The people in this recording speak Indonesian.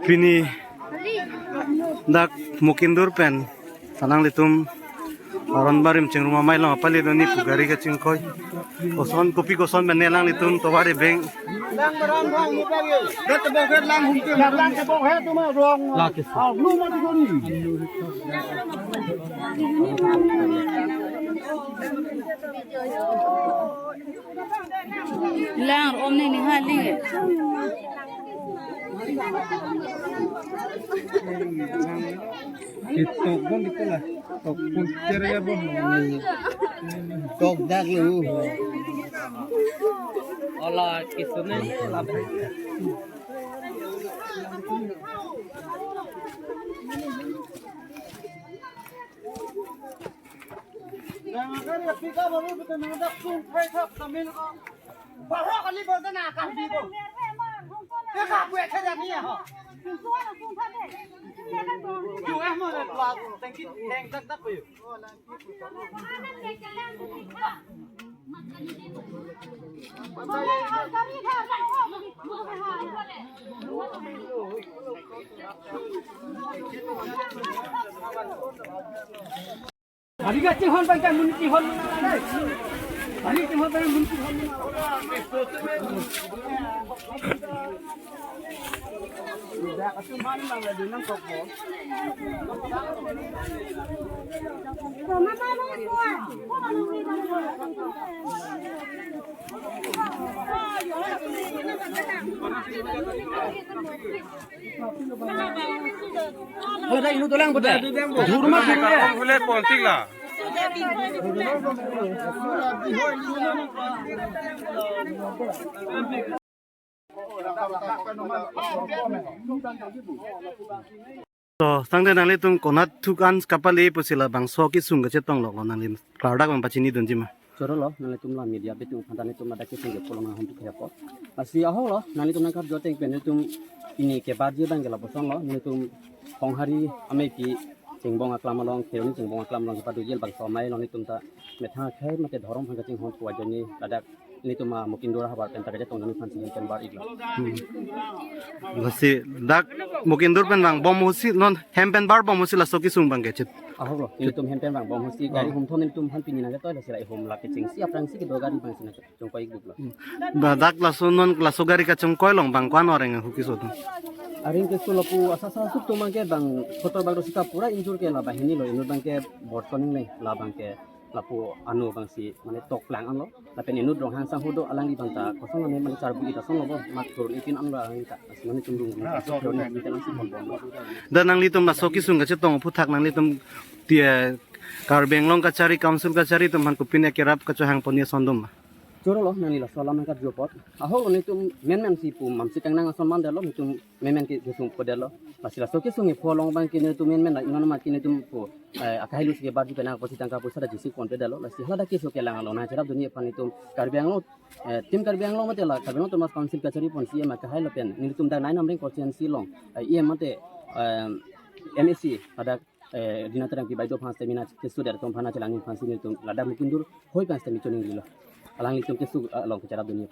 Pini dak mukindur pen sanang litum aron barim cing rumah mai lang apali doni pugari ka cing koi koson kopi koson benelang litum towari beng lang baran bang mo pagi dat bo khet lang hum ke lang ke bo khet tu ma rong la ke nu ma tu ni lang om này ni hali Tok bon itulah. Tok pun ceria bon. Tok dak lu. Olah kisune lah. Yang akan pika baru betul mendak sung kai thap samil ko. Bahwa kali bosan akan di ko. Ke ka buat ke ni ha. Yung em mo na plug, tangkit hang tak ko. Hari ka cihon bangkan mun cihon. Hari cihon bangkan mun cihon. Tidak kecuman lang na din ng toko. Ada ini tulang betul. Rumah kita boleh politik lah. So, sangde nang litum konat tukan kapali pusila bang soki sunga cetong lo nang lim klaudak bang pacini donji ma. Coro lo nang tum la media betung pantane tum ada kising ke pulau mahum tu kaya ko. Asi aho lo nang tum nangkap joteng pen tum ini ke barji bang gela bosong lo nang tum ponghari ame ki cingbong aklam long keuni cingbong aklam long padu jel bang somai lo tum ta metha khai mate dhorom hanga cing hon puajani ladak ini tuh mah mungkin dua habar tentang kerja tonggan fancy yang bar igla. Lasi dak mungkin dur pen bang bom musi non hempen bar bom musi la soki sung bang kecet. Aho lo ini tuh hempen bang bom musi gari hum thon ini tuh han pinin aja tuh ada sila hum laki cing siap rang si kedua gari bang sini congkoi iguk lo. Dak la non la sogari ka congkoi long bang kwan orang huki sotu. Aring ke solo pu asasa suk tuh mangke bang foto bang dosita pura injur ke lah bang ini lo inur bang ke bot koning nih lah bang ke lapu anu bang si mana tok pelang an lo tapi ini dong hang sang hudo alang di banta kosong ane mana cara buki tasong lo mat turun ikin an lo ang tak asmane cundung masuk ke orang kita langsung bom lo Dan nang litum la soki sung ka cetong putak nang litum dia karbeng long ka cari council ka cari tum han kupine kirap ka hang ponia sondom. Coro lo nang lila solam angkat jopot aho ini tuh men si pu mam si kang nang ason man lo itu men ki gesung pada lo masih soki sungi polong bang kini tuh men inono mat kini tuh pu akahilu sih barji penang posi tangka posa da jisi kon pada lo masih lada ki soki lang lo na cerap dunia pan itu karbiang lo tim karbiang lo mate la karbiang tuh mas council ka cari pon si ma kahailo pen ini tuh da nine amring konstituensi long iya mate MSC ada dinataran ki baido phans temina kesu der tom phana celangin phansi ni tuh lada mukindur hoi pans temi choning lilo alang itu kesu long ke cerap dunia